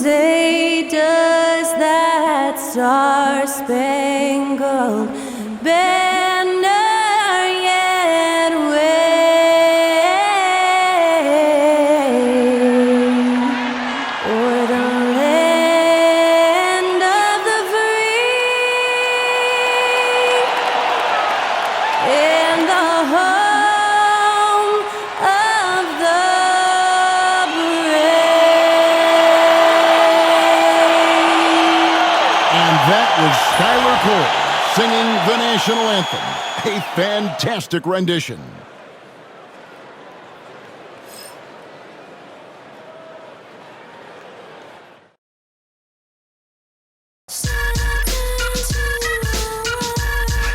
say, does that star-spangled banner yet wave o'er the land of the free and the home of the That was Skylar Cole singing the national anthem. A fantastic rendition.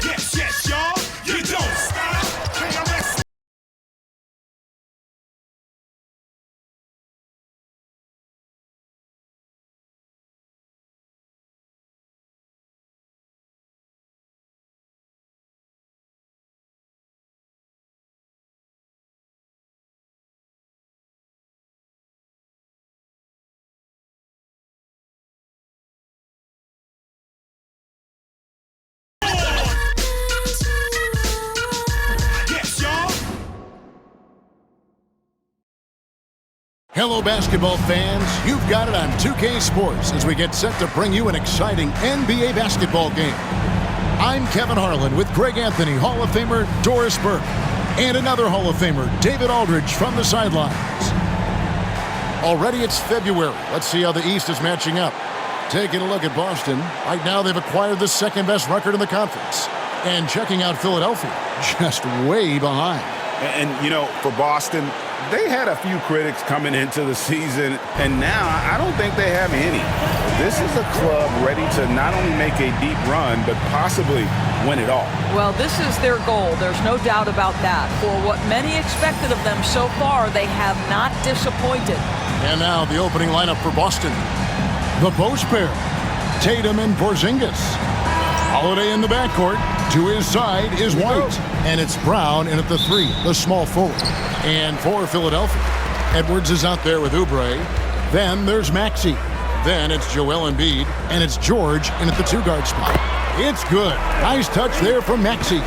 Yes, yes, y'all. You don't stop. Hello, basketball fans. You've got it on 2K Sports as we get set to bring you an exciting NBA basketball game. I'm Kevin Harlan with Greg Anthony, Hall of Famer Doris Burke, and another Hall of Famer, David Aldridge, from the sidelines. Already it's February. Let's see how the East is matching up. Taking a look at Boston. Right now they've acquired the second-best record in the conference. And checking out Philadelphia, just way behind. And you know, for Boston, they had a few critics coming into the season, and now I don't think they have any. This is a club ready to not only make a deep run, but possibly win it all. Well, this is their goal. There's no doubt about that. For what many expected of them so far, they have not disappointed. And now the opening lineup for Boston. The post pair, Tatum and Porzingis. Holiday in the backcourt. To his side is White. And it's Brown in at the 3, the small forward. And for Philadelphia, Edwards is out there with Oubre. Then there's Maxey. Then it's Joel Embiid. And it's George in at the 2-guard spot. It's good. Nice touch there from Maxey.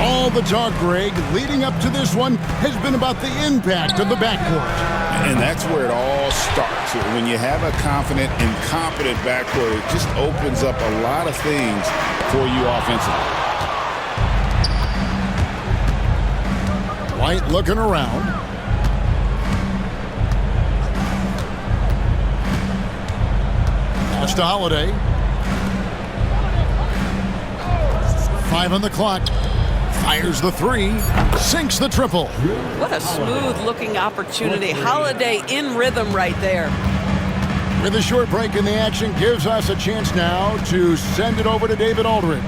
All the talk, Greg, leading up to this one has been about the impact of the backcourt. And that's where it all starts. When you have a confident and competent backcourt, it just opens up a lot of things for you offensively. White looking around. Pass to Holiday. 5 on the clock. Fires the 3. Sinks the triple. What a smooth-looking opportunity. Holiday in rhythm right there. With a short break in the action, gives us a chance now to send it over to David Aldridge.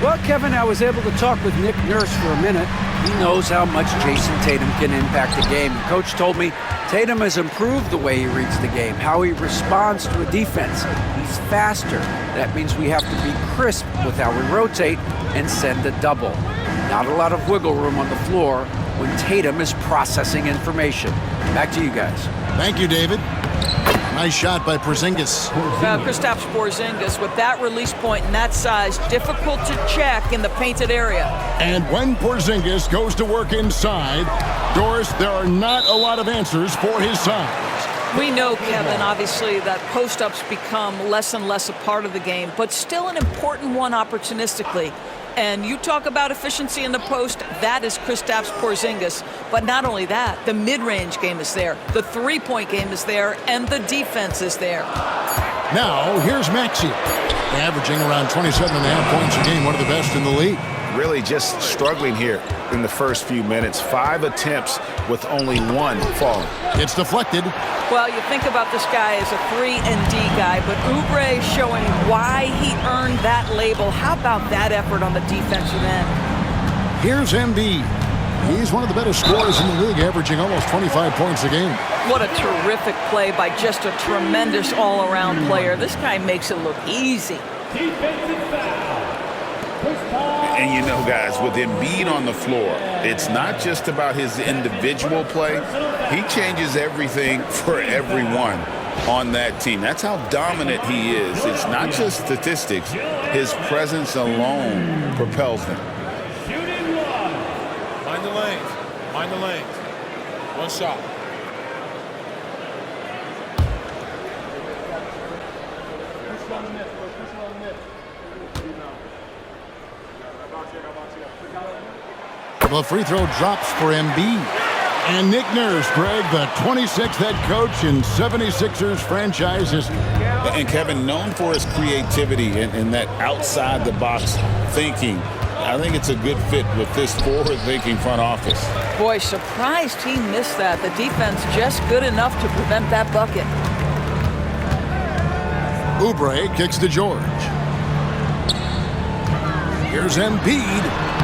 Well, Kevin, I was able to talk with Nick Nurse for a minute. He knows how much Jason Tatum can impact the game. Coach told me Tatum has improved the way he reads the game, how he responds to a defense. He's faster. That means we have to be crisp with how we rotate and send a double. Not a lot of wiggle room on the floor when Tatum is processing information. Back to you guys. Thank you, David. Nice shot by Porzingis. Kristaps Porzingis with that release point and that size, difficult to check in the painted area. And when Porzingis goes to work inside, Doris, there are not a lot of answers for his size. We know, Kevin, obviously, that post-ups become less and less a part of the game, but still an important one opportunistically. And you talk about efficiency in the post, that is Kristaps Porzingis. But not only that, the mid-range game is there, the three-point game is there, and the defense is there. Now, here's Maxey, averaging around 27.5 points a game, one of the best in the league. Really just struggling here in the first few minutes. 5 attempts with only 1 falling. It's deflected. Well, you think about this guy as a 3-and-D guy, but Oubre showing why he earned that label. How about that effort on the defensive end? Here's Embiid. He's one of the better scorers in the league, averaging almost 25 points a game. What a terrific play by just a tremendous all-around player. This guy makes it look easy. And you know, guys, with Embiid on the floor, it's not just about his individual play. He changes everything for everyone. on that team. That's how dominant he is. It's not just statistics. His presence alone propels them. Mind the lanes. Mind the lanes. One shot. The free throw drops for Embiid. And Nick Nurse, Greg, the 26th head coach in 76ers franchise history. And Kevin, known for his creativity and that outside-the-box thinking, I think it's a good fit with this forward-thinking front office. Boy, surprised he missed that. The defense just good enough to prevent that bucket. Oubre kicks to George. Here's Embiid.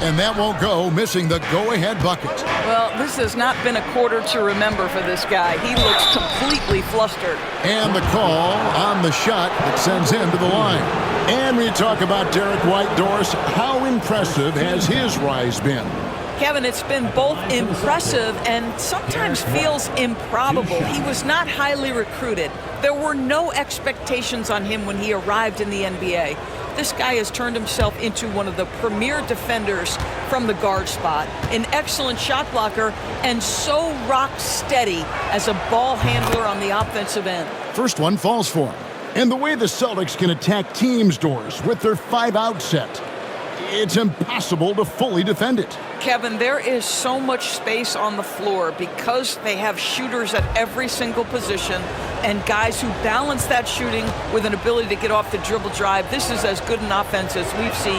And that won't go, missing the go-ahead bucket. Well, this has not been a quarter to remember for this guy. He looks completely flustered. And the call on the shot that sends him to the line. And we talk about Derek White, Doris. How impressive has his rise been? Kevin, it's been both impressive and sometimes feels improbable. He was not highly recruited. There were no expectations on him when he arrived in the NBA. This guy has turned himself into one of the premier defenders from the guard spot, an excellent shot blocker, and so rock steady as a ball handler on the offensive end. First one falls for him. And the way the Celtics can attack teams, Doris, with their 5-out set, it's impossible to fully defend it. Kevin, there is so much space on the floor because they have shooters at every single position and guys who balance that shooting with an ability to get off the dribble drive. This is as good an offense as we've seen.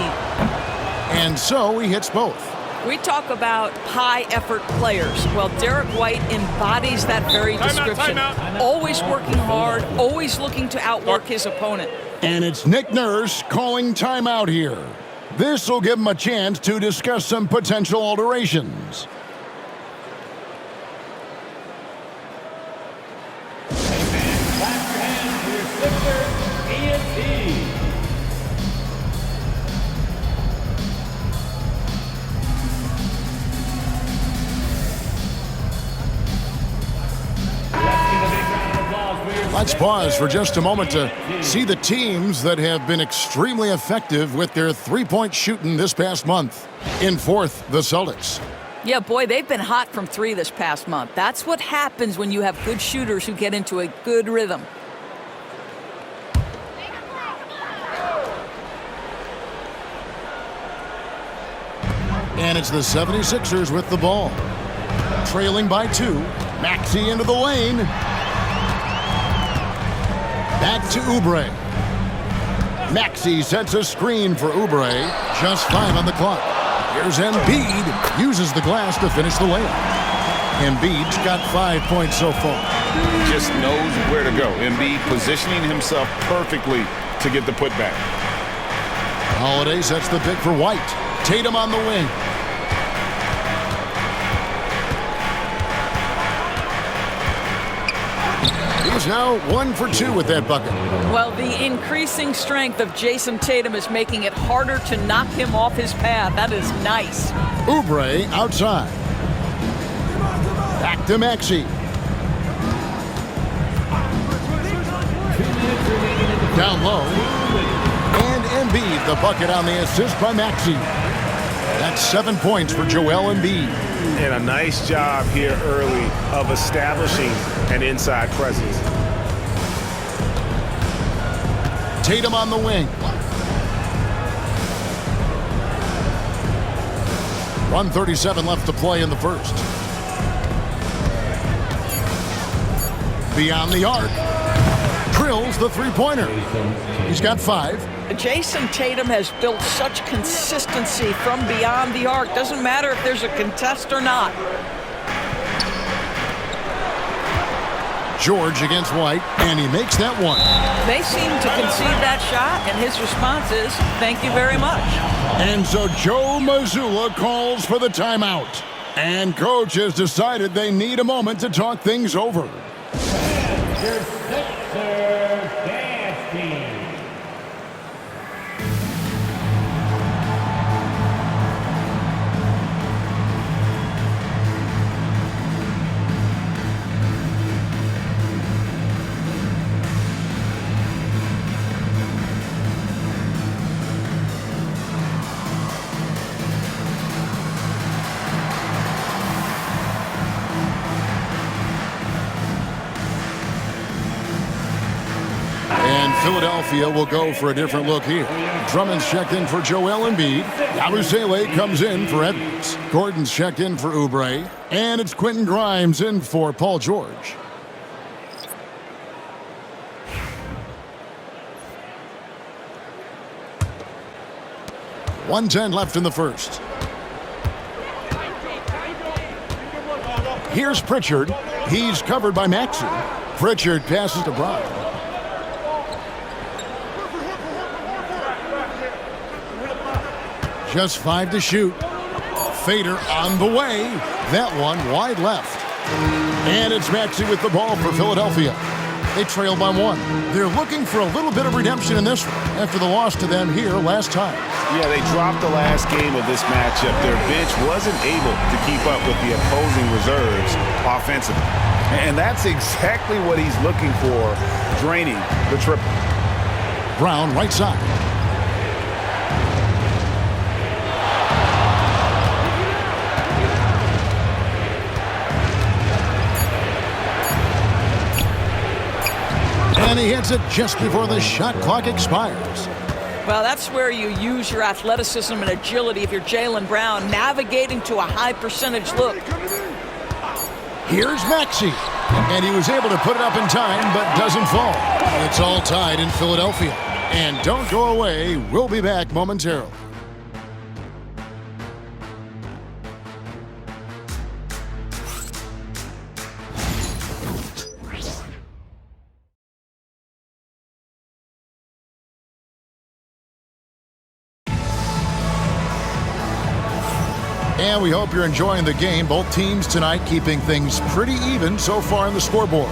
And so he hits both. We talk about high-effort players. Well, Derek White embodies that very description. Always working hard, always looking to outwork his opponent. And it's Nick Nurse calling timeout here. This will give him a chance to discuss some potential alterations. Let's pause for just a moment to see the teams that have been extremely effective with their three-point shooting this past month. In fourth, the Celtics. Yeah, boy, they've been hot from three this past month. That's what happens when you have good shooters who get into a good rhythm. And it's the 76ers with the ball. Trailing by 2. Maxey into the lane. Back to Oubre. Maxey sets a screen for Oubre. Just 5 on the clock. Here's Embiid. Uses the glass to finish the layup. Embiid's got 5 points so far. Just knows where to go. Embiid positioning himself perfectly to get the putback. Holiday sets the pick for White. Tatum on the wing. He's now 1 for 2 with that bucket. Well, the increasing strength of Jason Tatum is making it harder to knock him off his path. That is nice. Oubre outside. Back to Maxey. Down low. And Embiid, the bucket on the assist by Maxey. That's 7 points for Joel Embiid. And a nice job here early of establishing an inside presence. Tatum on the wing. 1:37 left to play in the first. Beyond the arc. Drills the three-pointer. He's got 5. Jason Tatum has built such consistency from beyond the arc. Doesn't matter if there's a contest or not. George against White, and he makes that one. They seem to concede that shot, and his response is, thank you very much. And so Joe Mazzulla calls for the timeout. And coach has decided they need a moment to talk things over. Philadelphia will go for a different look here. Drummond's checked in for Joel Embiid. Yabusele comes in for Edwards. Gordon's checked in for Oubre. And it's Quentin Grimes in for Paul George. .110 left in the first. Here's Pritchard. He's covered by Maxey. Pritchard passes to Brown. Just 5 to shoot. Fader on the way. That one wide left. And it's Maxey with the ball for Philadelphia. They trail by 1. They're looking for a little bit of redemption in this one after the loss to them here last time. Yeah, they dropped the last game of this matchup. Their bench wasn't able to keep up with the opposing reserves offensively. And that's exactly what he's looking for, draining the triple. Brown, right side. And he hits it just before the shot clock expires. Well, that's where you use your athleticism and agility if you're Jaylen Brown, navigating to a high percentage look. Here's Maxey. And he was able to put it up in time, but doesn't fall. It's all tied in Philadelphia. And don't go away. We'll be back momentarily. And we hope you're enjoying the game. Both teams tonight keeping things pretty even so far on the scoreboard.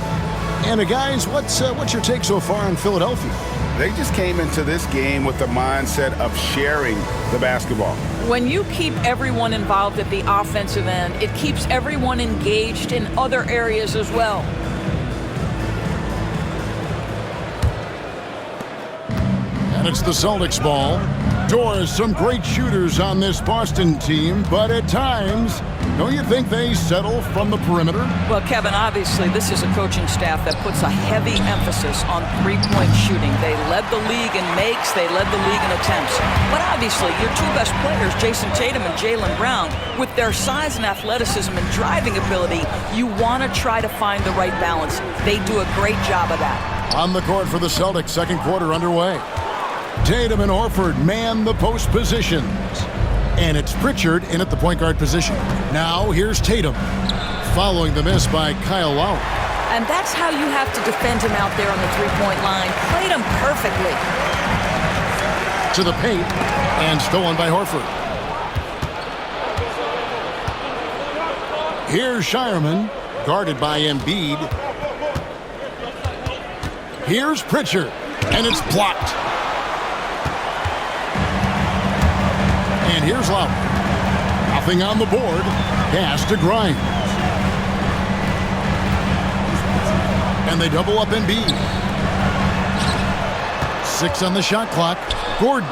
And guys, what's your take so far on Philadelphia? They just came into this game with the mindset of sharing the basketball. When you keep everyone involved at the offensive end, it keeps everyone engaged in other areas as well. And it's the Celtics ball. Doors, some great shooters on this Boston team, but at times, don't you think they settle from the perimeter? Well, Kevin, obviously this is a coaching staff that puts a heavy emphasis on three-point shooting. They led the league in makes, they led the league in attempts. But obviously, your two best players, Jason Tatum and Jaylen Brown, with their size and athleticism and driving ability, you want to try to find the right balance. They do a great job of that. On the court for the Celtics, second quarter underway. Tatum and Horford man the post positions. And it's Pritchard in at the point guard position. Now here's Tatum, following the miss by Kyle Lowry. And that's how you have to defend him out there on the three-point line. Played him perfectly. To the paint, and stolen by Horford. Here's Shireman, guarded by Embiid. Here's Pritchard, and it's blocked. And here's Lowry. Nothing on the board. Pass to Grimes. And they double up Embiid. 6 on the shot clock. Gordon.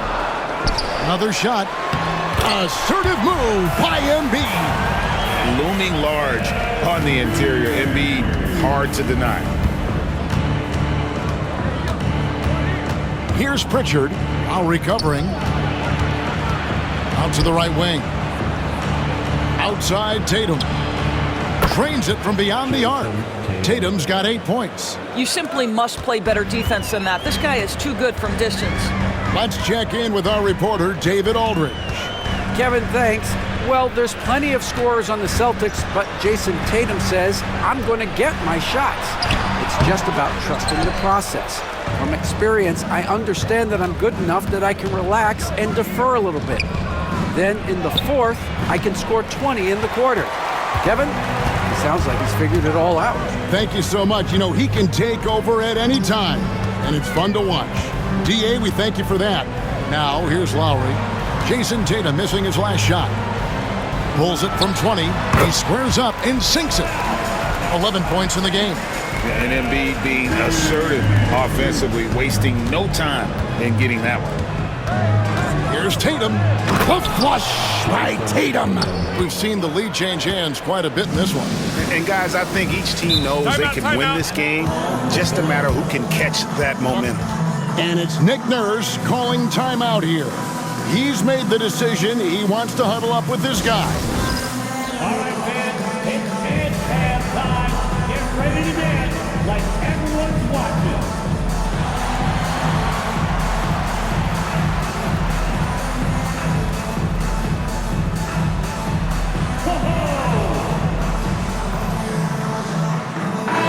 Another shot. Assertive move by Embiid. Looming large on the interior. Embiid, hard to deny. Here's Pritchard. Now recovering. Out to the right wing. Outside Tatum. Trains it from beyond the arc. Tatum's got 8 points. You simply must play better defense than that. This guy is too good from distance. Let's check in with our reporter, David Aldridge. Kevin, thanks. Well, there's plenty of scorers on the Celtics, but Jason Tatum says, I'm going to get my shots. It's just about trusting the process. From experience, I understand that I'm good enough that I can relax and defer a little bit. Then in the fourth, I can score 20 in the quarter. Kevin, it sounds like he's figured it all out. Thank you so much. You know, he can take over at any time, and it's fun to watch. DA, we thank you for that. Now, here's Lowry. Jason Tatum missing his last shot. Pulls it from 20. He squares up and sinks it. 11 points in the game. Yeah, and Embiid being assertive offensively, wasting no time in getting that one. Here's Tatum. The flush by Tatum. We've seen the lead change hands quite a bit in this one. And guys, I think each team knows they can win this game. Just a matter who can catch that momentum. And it's Nick Nurse calling timeout here. He's made the decision. He wants to huddle up with his guys. All right, fans, it's halftime. Get ready to dance like everyone's watching.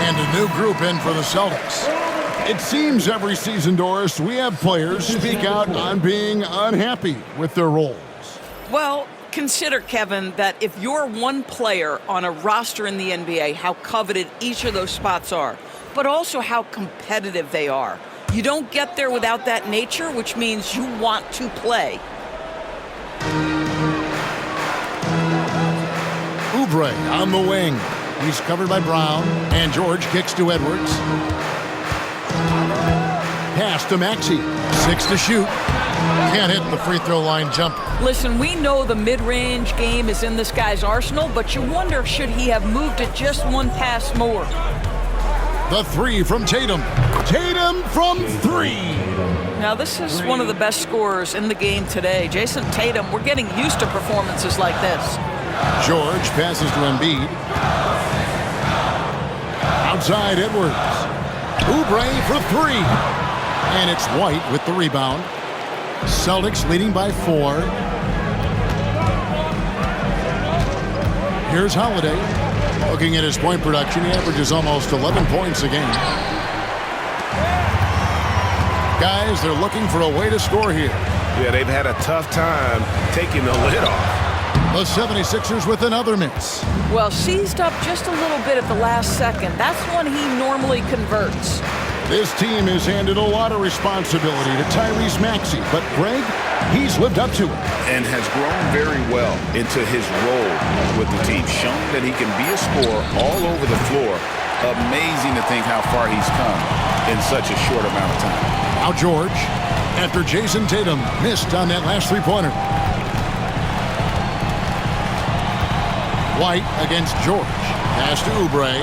And a new group in for the Celtics. It seems every season, Doris, we have players speak out on being unhappy with their roles. Well, consider, Kevin, that if you're one player on a roster in the NBA, how coveted each of those spots are, but also how competitive they are. You don't get there without that nature, which means you want to play. Oubre on the wing. He's covered by Brown, and George kicks to Edwards. Pass to Maxey. 6 to shoot. Can't hit the free throw line jumper. Listen, we know the mid-range game is in this guy's arsenal, but you wonder, should he have moved it just one pass more? The three from Tatum. Tatum from 3. Now, this is one of the best scorers in the game today. Jason Tatum, we're getting used to performances like this. George passes to Embiid. Outside Edwards. Oubre for 3. And it's White with the rebound. Celtics leading by 4. Here's Holiday. Looking at his point production, he averages almost 11 points a game. Guys, they're looking for a way to score here. Yeah, they've had a tough time taking the lid off. The 76ers with another miss. Well, seized up just a little bit at the last second. That's when he normally converts. This team has handed a lot of responsibility to Tyrese Maxey, but Greg, he's lived up to it. And has grown very well into his role with the team, showing that he can be a scorer all over the floor. Amazing to think how far he's come in such a short amount of time. Now George, after Jason Tatum missed on that last three-pointer. White against George. Pass to Oubre.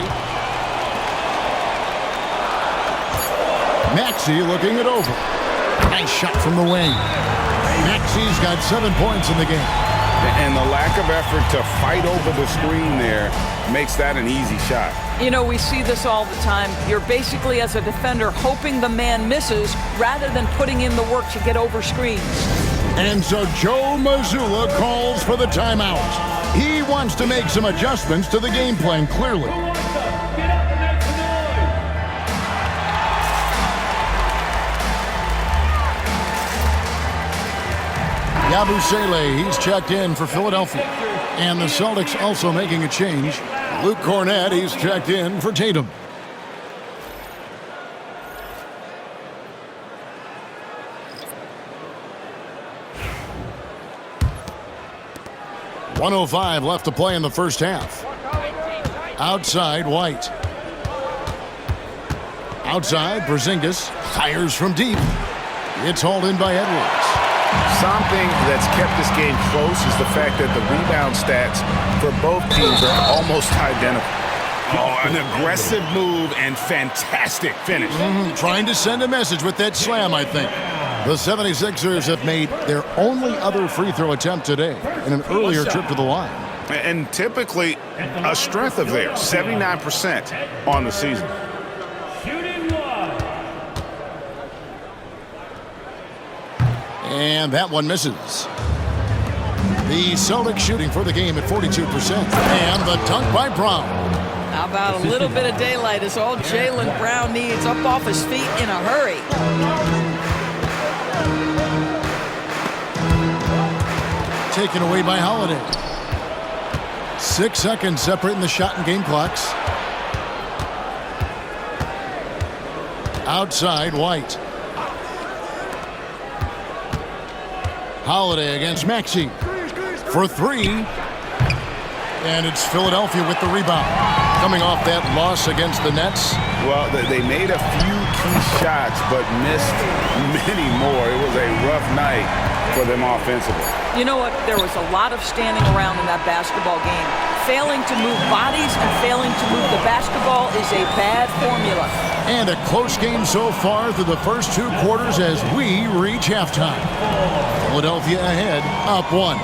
Maxey looking it over. Nice shot from the wing. Maxey's got 7 points in the game. And the lack of effort to fight over the screen there makes that an easy shot. You know, we see this all the time. You're basically, as a defender, hoping the man misses rather than putting in the work to get over screens. And so Joe Mazzulla calls for the timeout. He wants to make some adjustments to the game plan, clearly. Yabusele, he's checked in for Philadelphia. And the Celtics also making a change. Luke Cornett, he's checked in for Tatum. .105 left to play in the first half. Outside, White. Outside, Porzingis fires from deep. It's hauled in by Edwards. Something that's kept this game close is the fact that the rebound stats for both teams are almost identical. Oh, an aggressive move and fantastic finish. Trying to send a message with that slam, I think. The 76ers have made their only other free throw attempt today in an earlier trip to the line. And typically a strength of theirs, 79% on the season. And that one misses. The Celtics shooting for the game at 42%. And the dunk by Brown. How about a little bit of daylight is all Jaylen Brown needs, up off his feet in a hurry. Taken away by Holiday. 6 seconds separating the shot and game clocks. Outside, White. Holiday against Maxey for 3. And it's Philadelphia with the rebound. Coming off that loss against the Nets. Well, they made a few key shots, but missed many more. It was a rough night for them offensively. You know what? There was a lot of standing around in that basketball game. Failing to move bodies and failing to move the basketball is a bad formula. And a close game so far through the first 2 quarters as we reach halftime. Philadelphia ahead, up 1.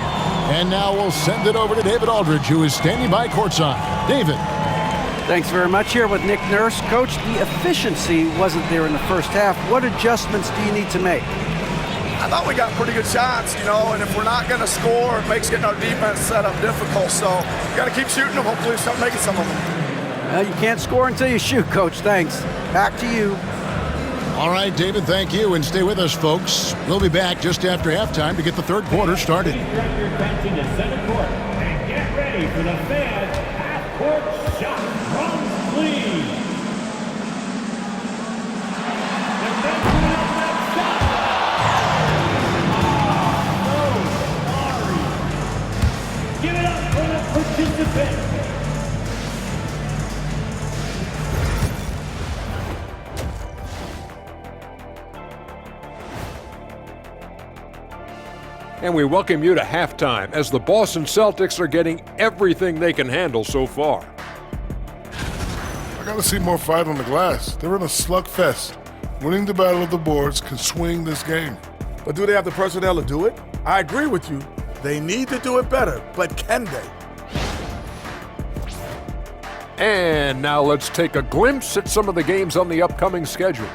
And now we'll send it over to David Aldridge, who is standing by courtside. David. Thanks very much. Here with Nick Nurse. Coach, the efficiency wasn't there in the first half. What adjustments do you need to make? I thought we got pretty good shots, and if we're not going to score, it makes getting our defense set up difficult. So we got to keep shooting them. Hopefully, start making some of them. Well, you can't score until you shoot, Coach. Thanks. Back to you. All right, David, thank you. And stay with us, folks. We'll be back just after halftime to get the third quarter started. Direct your attention to center court and get ready for the Fed half-court shot from Lee. The Fed put up that shot. Oh, sorry. Give it up for the participant. And we welcome you to halftime as the Boston Celtics are getting everything they can handle so far. I gotta see more fight on the glass. They're in a slugfest. Winning the battle of the boards can swing this game. But do they have the personnel to do it? I agree with you. They need to do it better, but can they? And now let's take a glimpse at some of the games on the upcoming schedule.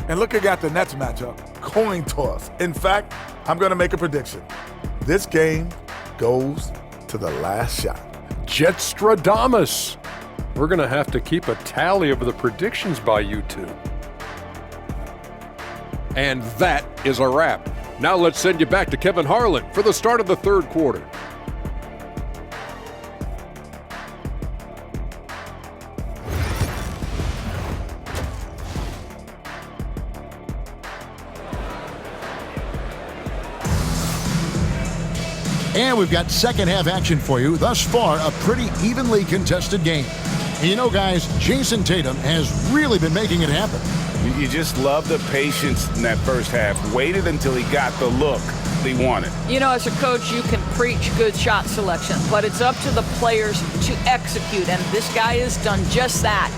And looking at the Nets matchup, coin toss. In fact, I'm going to make a prediction. This game goes to the last shot. Jetstradamus. We're going to have to keep a tally of the predictions by you two. And that is a wrap. Now let's send you back to Kevin Harlan for the start of the third quarter. And we've got second half action for you. Thus far, a pretty evenly contested game. And you know, guys, Jason Tatum has really been making it happen. You just love the patience in that first half. Waited until he got the look he wanted. As a coach, you can preach good shot selection, but it's up to the players to execute, and this guy has done just that.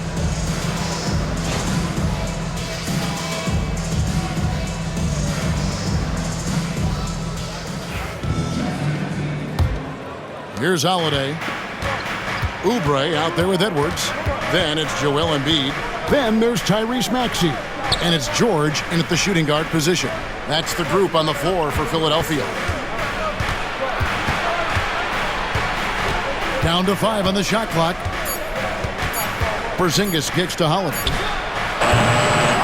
Here's Holiday. Oubre out there with Edwards. Then it's Joel Embiid. Then there's Tyrese Maxey. And it's George in at the shooting guard position. That's the group on the floor for Philadelphia. Down to 5 on the shot clock. Porzingis kicks to Holiday.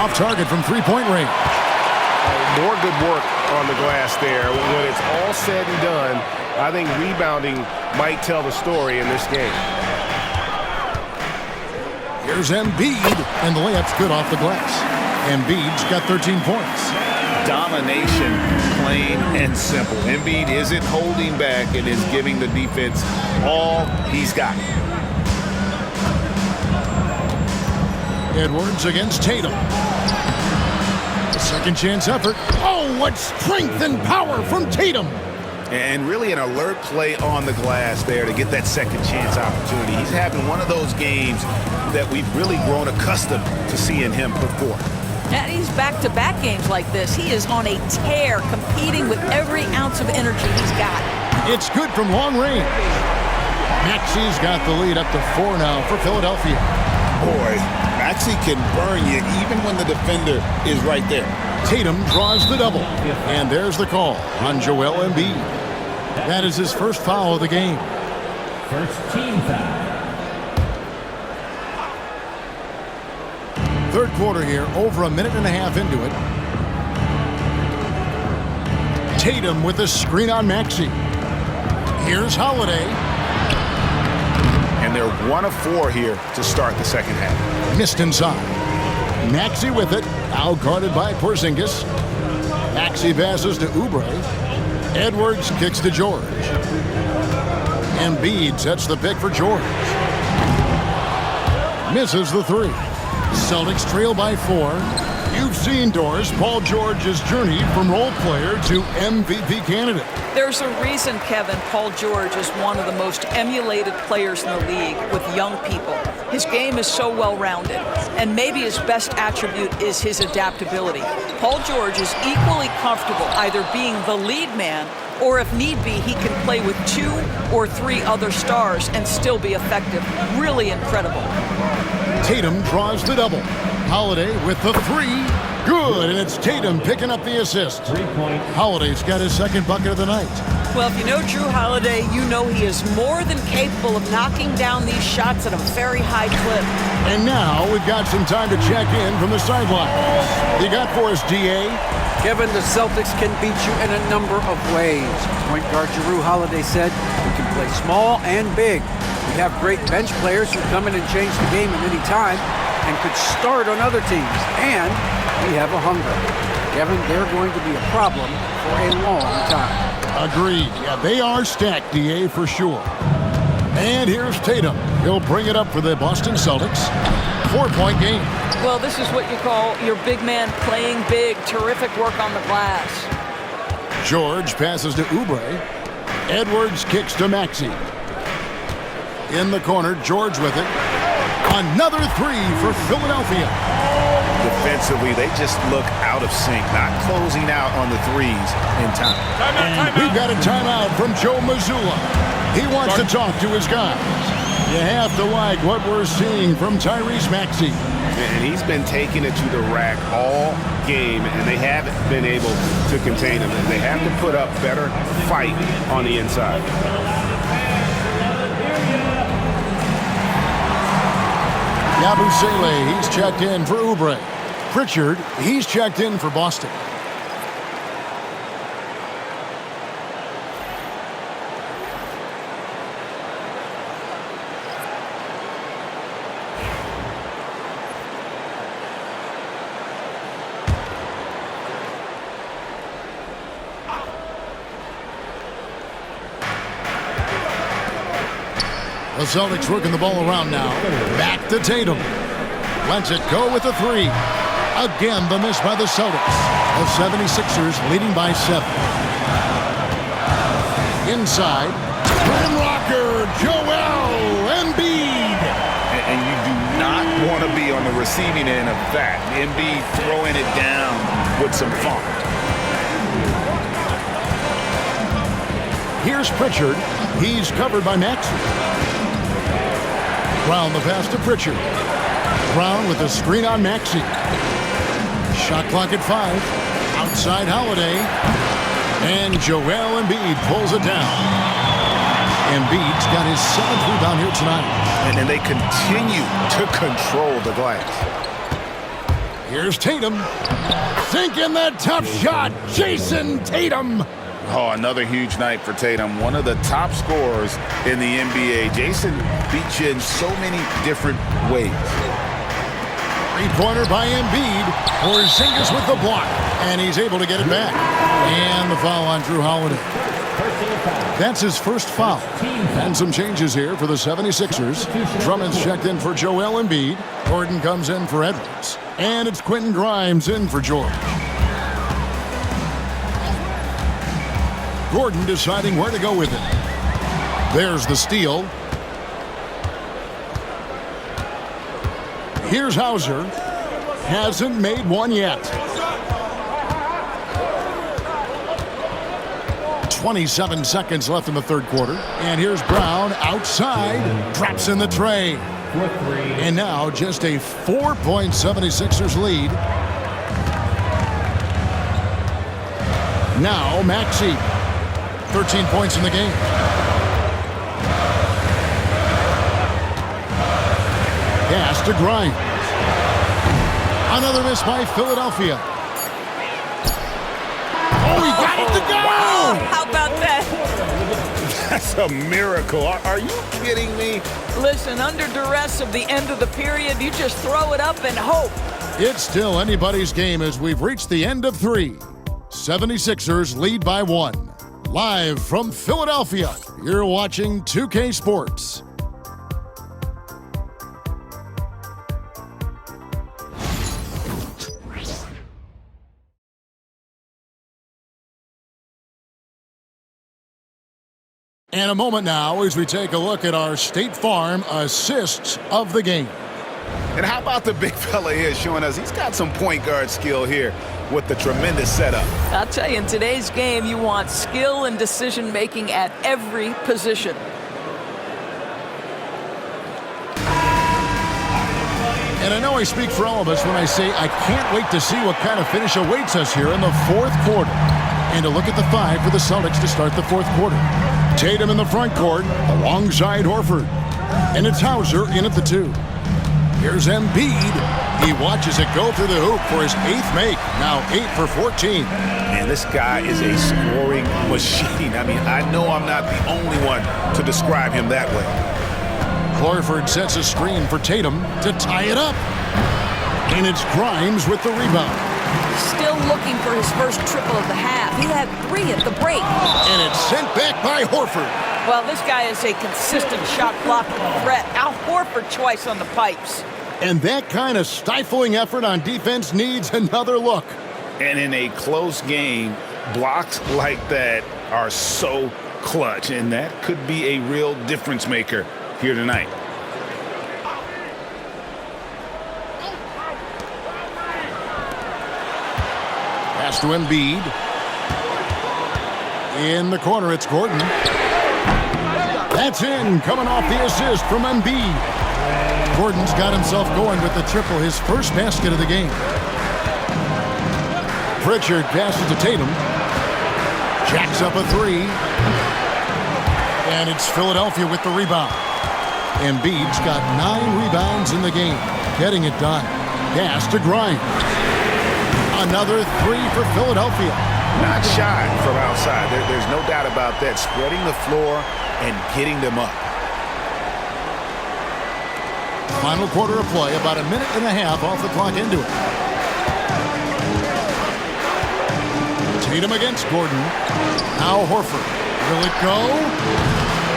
Off target from three-point range. More good work on the glass there. When it's all said and done, I think rebounding might tell the story in this game. Here's Embiid, and the layup's good off the glass. Embiid's got 13 points. Domination, plain and simple. Embiid isn't holding back and is giving the defense all he's got. Edwards against Tatum. A second chance effort. Oh, what strength and power from Tatum. And really an alert play on the glass there to get that second chance opportunity. He's having one of those games that we've really grown accustomed to seeing him put forth. And he's back-to-back games like this. He is on a tear, competing with every ounce of energy he's got. It's good from long range. Maxey's got the lead up to 4 now for Philadelphia. Boy, Maxey can burn you even when the defender is right there. Tatum draws the double. And there's the call on Joel Embiid. That is his first foul of the game. First team foul. Third quarter here, over a minute and a half into it. Tatum with a screen on Maxey. Here's Holiday. And they're 1 of 4 here to start the second half. Missed inside. Maxey with it, out guarded by Porzingis. Maxey passes to Oubre. Edwards kicks to George. Embiid sets the pick for George. Misses the 3. Celtics trail by 4. You've seen, Doris, Paul George's journey from role player to MVP candidate. There's a reason, Kevin, Paul George is one of the most emulated players in the league with young people. His game is so well-rounded, and maybe his best attribute is his adaptability. Paul George is equally comfortable either being the lead man, or if need be, he can play with 2 or 3 other stars and still be effective. Really incredible. Tatum draws the double. Holiday with the 3. Good, and it's Tatum picking up the assist. 3-point. Holiday's got his second bucket of the night. Well, if you know Drew Holiday, you know he is more than capable of knocking down these shots at a very high clip. And now we've got some time to check in from the sidelines. You got for us, DA? Kevin, the Celtics can beat you in a number of ways. Point guard Drew Holiday said, we can play small and big. We have great bench players who come in and change the game at any time and could start on other teams. And we have a hunger. Kevin, they're going to be a problem for a long time. Agreed. Yeah, they are stacked, DA, for sure. And here's Tatum. He'll bring it up for the Boston Celtics. 4-point game. Well, this is what you call your big man playing big. Terrific work on the glass. George passes to Oubre. Edwards kicks to Maxey. In the corner, George with it. Another 3 for Philadelphia. Defensively, they just look out of sync, not closing out on the threes in time. And we've got a timeout from Joe Mazzulla. He wants to talk to his guys. You have to like what we're seeing from Tyrese Maxey. And he's been taking it to the rack all game, and they haven't been able to contain him. They have to put up better fight on the inside. Yabusele, he's checked in for Oubre. Pritchard, he's checked in for Boston. The Celtics working the ball around now. Back to Tatum. Lets it go with a 3. Again, the miss by the Celtics. The 76ers leading by 7. Inside. Rim rocker, Joel Embiid. And you do not want to be on the receiving end of that. Embiid throwing it down with some funk. Here's Pritchard. He's covered by Maxey. Brown the pass to Pritchard. Brown with the screen on Maxey. Shot clock at 5. Outside Holiday. And Joel Embiid pulls it down. Embiid's got his 7th rebound here tonight. And then they continue to control the glass. Here's Tatum. Sinking that tough shot. Jason Tatum. Oh, another huge night for Tatum. One of the top scorers in the NBA. Jason beats you in so many different ways. Three-pointer by Embiid. Porzingis with the block. And he's able to get it back. And the foul on Drew Holiday. That's his first foul. And some changes here for the 76ers. Drummond's checked in for Joel Embiid. Gordon comes in for Edwards. And it's Quentin Grimes in for George. Gordon deciding where to go with it. There's the steal. Here's Hauser. Hasn't made one yet. 27 seconds left in the third quarter. And here's Brown outside. Drops in the tray. And now just a 4-point 76ers lead. Now Maxey. 13 points in the game. Pass to Grimes. Another miss by Philadelphia. Oh, he got it to go! Wow, how about that? That's a miracle. Are you kidding me? Listen, under duress of the end of the period, you just throw it up and hope. It's still anybody's game as we've reached the end of 3. 76ers lead by 1. Live from Philadelphia, you're watching 2K Sports. And a moment now as we take a look at our State Farm assists of the game. And how about the big fella here showing us he's got some point guard skill here with the tremendous setup. I'll tell you, in today's game, you want skill and decision-making at every position. And I know I speak for all of us when I say I can't wait to see what kind of finish awaits us here in the fourth quarter. And a look at the five for the Celtics to start the fourth quarter. Tatum in the front court alongside Horford. And it's Hauser in at the 2. Here's Embiid. He watches it go through the hoop for his 8th make. Now 8 for 14. Man, this guy is a scoring machine. I mean, I know I'm not the only one to describe him that way. Horford sets a screen for Tatum to tie it up. And it's Grimes with the rebound. Still looking for his first triple of the half. He had 3 at the break. And it's sent back by Horford. Well, this guy is a consistent shot blocking threat. Al Horford twice on the pipes. And that kind of stifling effort on defense needs another look. And in a close game, blocks like that are so clutch. And that could be a real difference maker here tonight. Pass to Embiid. In the corner, it's Gordon. That's in, coming off the assist from Embiid. Gordon's got himself going with the triple, his first basket of the game. Pritchard passes to Tatum. Jacks up a 3. And it's Philadelphia with the rebound. Embiid's got 9 rebounds in the game, getting it done. Pass to Grimes. Another 3 for Philadelphia. Not shy from outside. There's no doubt about that. Spreading the floor and getting them up. Final quarter of play, about a minute and a half off the clock into it. Tatum against Gordon. Now Horford. Will it go?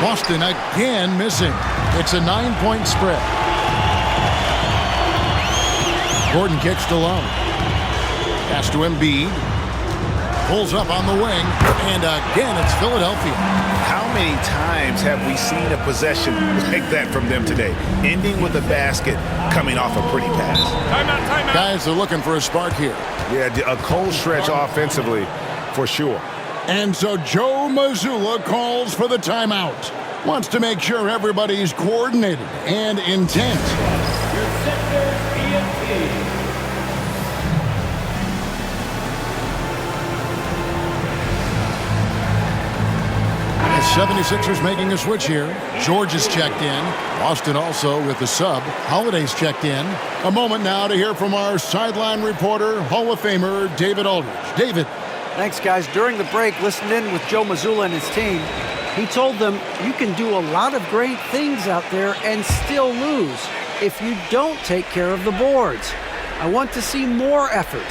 Boston again missing. It's a 9-point spread. Gordon kicks to Lowe. Pass to Embiid. Pulls up on the wing. And again, it's Philadelphia. How many times have we seen a possession like that from them today? Ending with a basket, coming off a pretty pass. Timeout. Guys are looking for a spark here. Yeah, a cold stretch offensively, for sure. And so Joe Mazzulla calls for the timeout. Wants to make sure everybody's coordinated and intent. Your center, EMP. The 76ers making a switch here. George is checked in. Boston also with the sub. Holiday's checked in. A moment now to hear from our sideline reporter, Hall of Famer David Aldridge. David. Thanks, guys. During the break, listened in with Joe Mazzulla and his team. He told them you can do a lot of great things out there and still lose if you don't take care of the boards. I want to see more effort,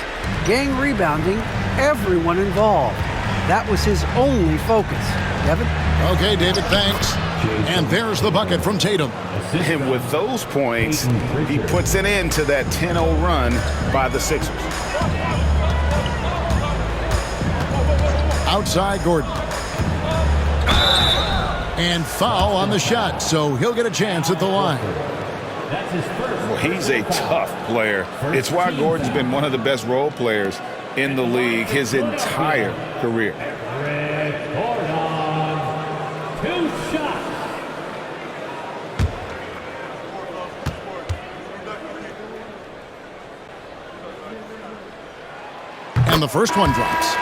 gang rebounding, everyone involved. That was his only focus. Devin? Okay, David, thanks. And there's the bucket from Tatum. And with those points, he puts an end to that 10-0 run by the Sixers. Outside Gordon. And foul on the shot, so he'll get a chance at the line. Well, he's a tough player. It's why Gordon's been one of the best role players in the league his entire career. And the first one drops.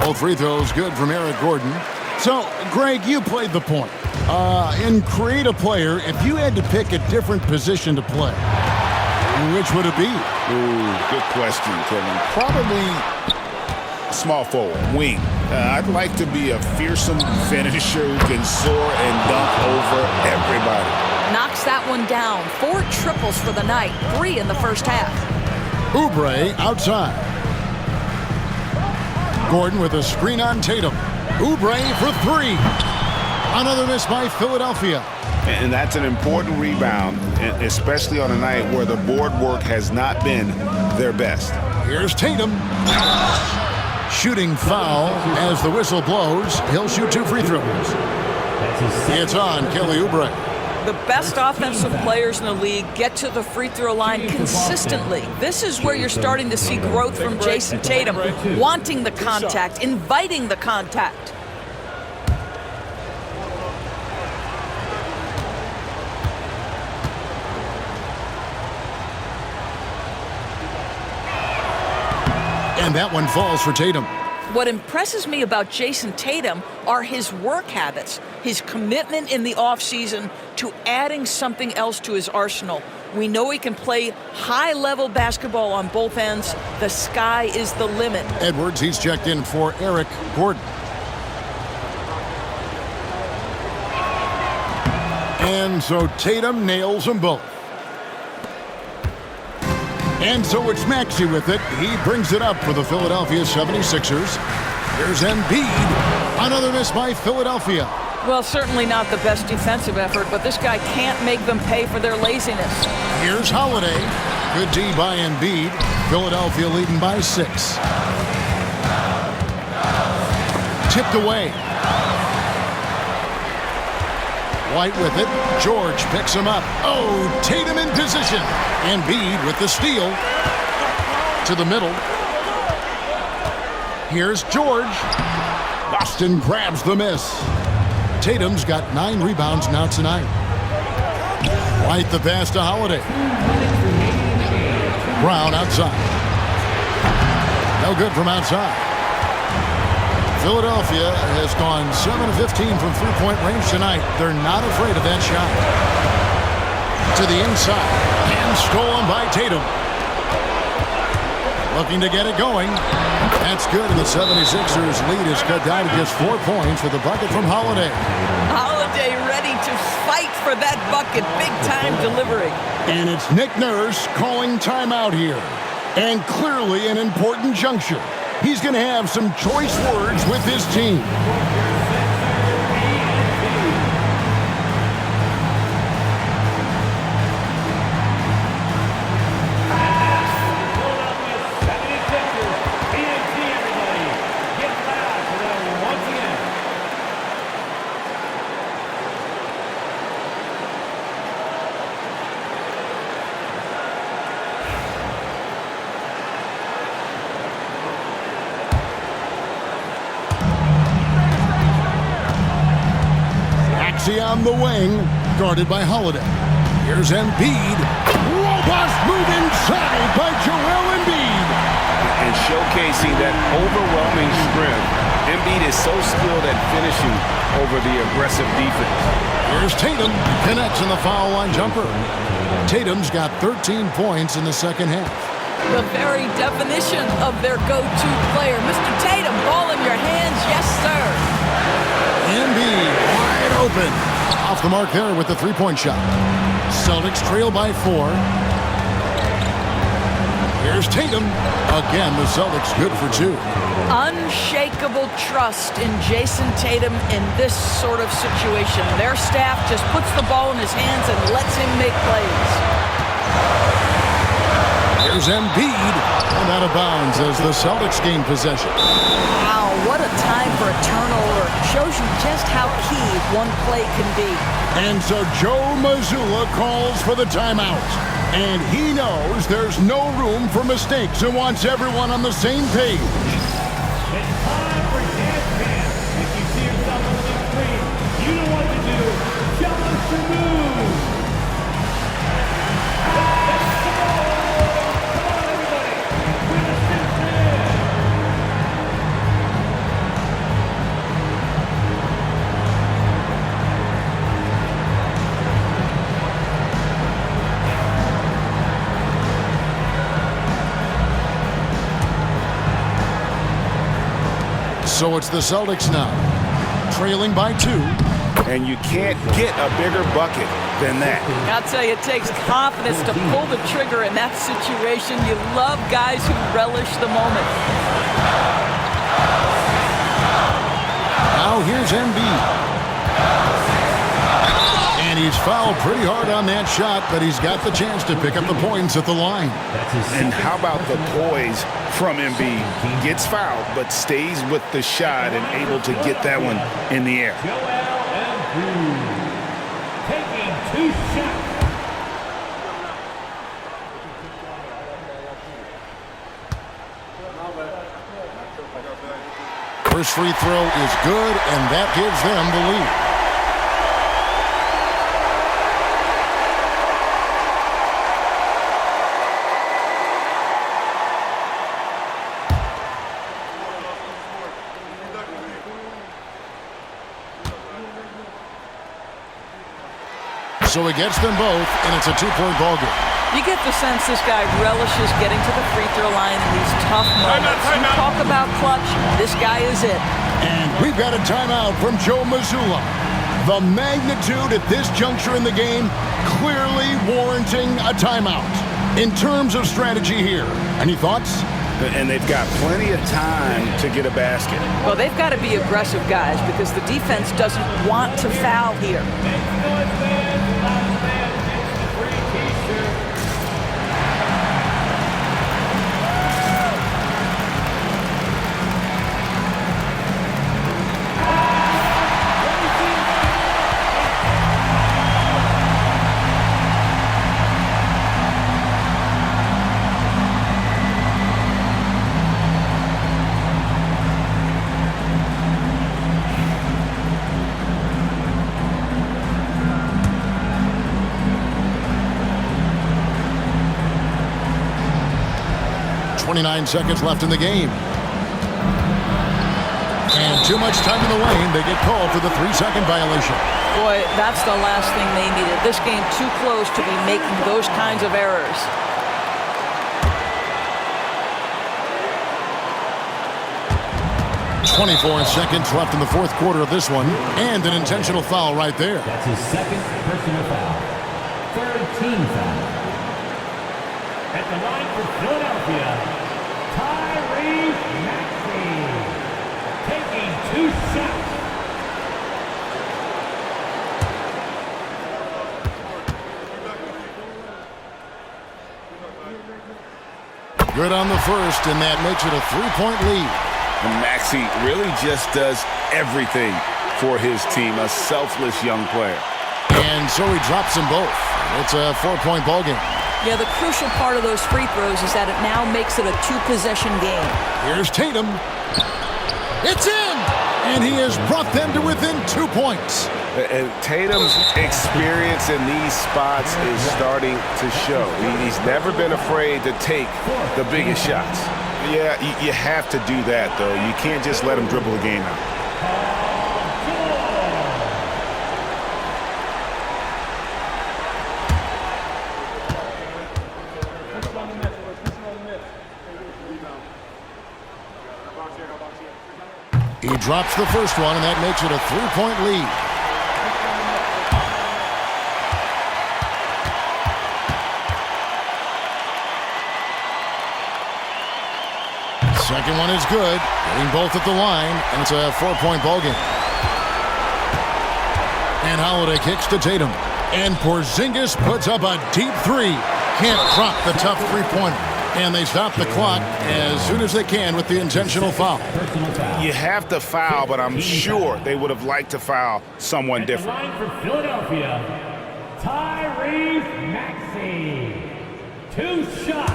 All free throws good from Eric Gordon. So, Greg, you played the point. In create a player, if you had to pick a different position to play, which would it be? Ooh, good question, Kevin. Probably small forward, wing. I'd like to be a fearsome finisher who can soar and dunk over everybody. Knocks that one down. 4 triples for the night, 3 in the first half. Oubre outside. Gordon with a screen on Tatum. Oubre for three. Another miss by Philadelphia. And that's an important rebound, especially on a night where the board work has not been their best. Here's Tatum. Shooting foul as the whistle blows. He'll shoot 2 free throws. It's on Kelly Oubre. The best offensive players in the league get to the free throw line consistently. This is where you're starting to see growth from Jason Tatum, wanting the contact, inviting the contact. And that one falls for Tatum. What impresses me about Jason Tatum are his work habits, his commitment in the offseason to adding something else to his arsenal. We know he can play high-level basketball on both ends. The sky is the limit. Edwards, he's checked in for Eric Gordon. And so Tatum nails them both. And so it's Maxey with it. He brings it up for the Philadelphia 76ers. Here's Embiid. Another miss by Philadelphia. Well, certainly not the best defensive effort, but this guy can't make them pay for their laziness. Here's Holiday. Good D by Embiid. Philadelphia leading by 6. Tipped away. White with it. George picks him up. Oh, Tatum in position. Embiid with the steal. To the middle. Here's George. Boston grabs the miss. Tatum's got 9 rebounds now tonight. White the pass to Holiday. Brown outside. No good from outside. Philadelphia has gone 7 of 15 from three-point range tonight. They're not afraid of that shot. To the inside. And stolen by Tatum. Looking to get it going. That's good, and the 76ers lead is cut down to just 4 points with a bucket from Holiday. Holiday ready to fight for that bucket. Big-time delivery. And it's Nick Nurse calling timeout here. And clearly an important juncture. He's going to have some choice words with his team. On the wing, guarded by Holiday. Here's Embiid. Robust move inside by Joel Embiid. And showcasing that overwhelming strength. Embiid is so skilled at finishing over the aggressive defense. Here's Tatum. Connects in the foul line jumper. Tatum's got 13 points in the second half. The very definition of their go-to player. Mr. Tatum, ball in your hands. Yes, sir. Embiid wide open. Off the mark there with the three-point shot. Celtics trail by 4. Here's Tatum. Again, the Celtics good for 2. Unshakable trust in Jason Tatum in this sort of situation. Their staff just puts the ball in his hands and lets him make plays. Here's Embiid. And out of bounds as the Celtics gain possession. Wow, what a time for a turnover. Shows you just how key one play can be. And so Joe Mazzulla calls for the timeout. And he knows there's no room for mistakes and wants everyone on the same page. It's time for dance pants. If you see yourself on the big screen, you know what to do. Jump to move. So it's the Celtics now, trailing by 2. And you can't get a bigger bucket than that. I'll tell you, it takes confidence to pull the trigger in that situation. You love guys who relish the moment. Now here's Embiid. And he's fouled pretty hard on that shot, but he's got the chance to pick up the points at the line. And how about the poise from Embiid? Gets fouled, but stays with the shot and able to get that one in the air. Taking 2 shots. First free throw is good, and that gives them the lead. So he gets them both, and it's a 2-point ball game. You get the sense this guy relishes getting to the free throw line in these tough moments. You talk about clutch, this guy is it. And we've got a timeout from Joe Mazzulla. The magnitude at this juncture in the game clearly warranting a timeout. In terms of strategy here, any thoughts? And they've got plenty of time to get a basket. Well, they've got to be aggressive, guys, because the defense doesn't want to foul here. Seconds left in the game. And too much time in the lane. They get called for the 3-second violation. Boy, that's the last thing they needed. This game too close to be making those kinds of errors. .24 seconds left in the fourth quarter of this one. And an intentional foul right there. That's his second personal foul. Third team foul. At the line for Philadelphia, taking 2 shots. Good on the first, and that makes it a 3-point lead. And Maxey really just does everything for his team, a selfless young player. And so he drops them both. It's a 4-point ball game. Yeah, the crucial part of those free throws is that it now makes it a 2-possession game. Here's Tatum. It's in! And he has brought them to within 2 points. And Tatum's experience in these spots is starting to show. He's never been afraid to take the biggest shots. Yeah, you have to do that, though. You can't just let him dribble the game out. He drops the first one, and that makes it a 3-point lead. Second one is good. Getting both at the line, and it's a 4-point ball game. And Holiday kicks to Tatum. And Porzingis puts up a deep 3. Can't drop the tough 3-pointer. And they stop the clock as soon as they can with the intentional foul. You have to foul, but I'm sure they would have liked to foul someone different. Line for Philadelphia, Tyrese Maxey. 2 shots.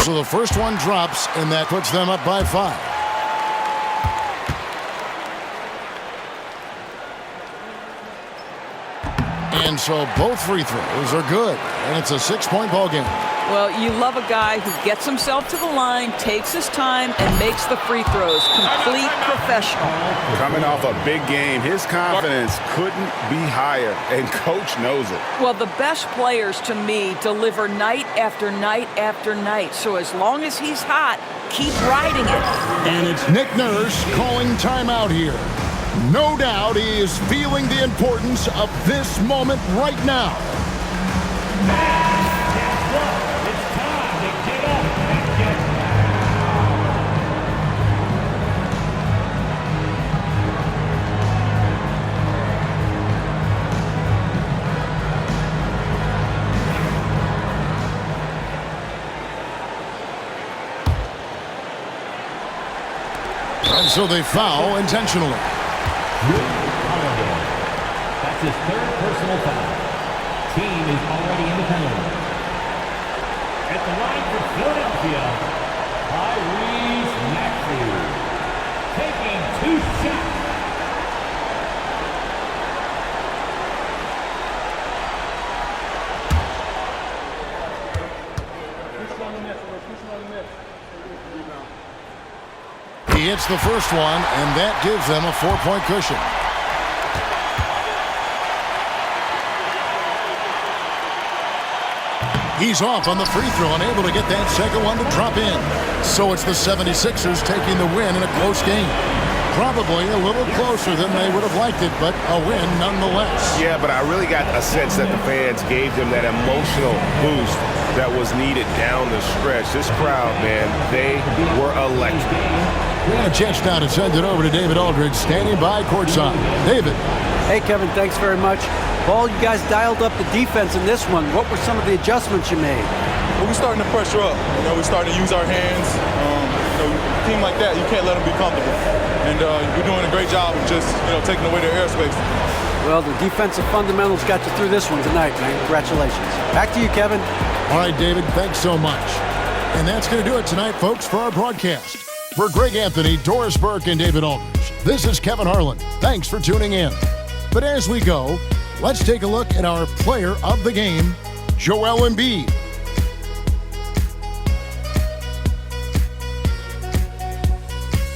So the first one drops, and that puts them up by 5. And so both free throws are good, and it's a 6-point ball game. Well, you love a guy who gets himself to the line, takes his time, and makes the free throws. Complete professional. Coming off a big game, his confidence couldn't be higher, and Coach knows it. Well, the best players, to me, deliver night after night after night. So as long as he's hot, keep riding it. And it's Nick Nurse calling timeout here. No doubt he is feeling the importance of this moment right now. It's time to get And so they foul intentionally. That's his third personal foul. Team is already in the penalty. At the line for Philadelphia, Tyrese Maxey. Taking 2 shots. He hits the first one, and that gives them a 4-point cushion. He's off on the free throw and able to get that second one to drop in. So it's the 76ers taking the win in a close game. Probably a little closer than they would have liked it, but a win nonetheless. Yeah, but I really got a sense that the fans gave them that emotional boost that was needed down the stretch. This crowd, man, they were electric. We got a chance now to send it over to David Aldridge, standing by courtside. David. Hey, Kevin, thanks very much. Ball, you guys dialed up the defense in this one. What were some of the adjustments you made? Well, we're starting to pressure up. We're starting to use our hands. A team like that, you can't let them be comfortable. And we're doing a great job of just, taking away their airspace. Well, the defensive fundamentals got you through this one tonight, man. Congratulations. Back to you, Kevin. All right, David, thanks so much. And that's going to do it tonight, folks, for our broadcast. For Greg Anthony, Doris Burke, and David Aldridge, this is Kevin Harlan. Thanks for tuning in. But as we go, let's take a look at our player of the game, Joel Embiid.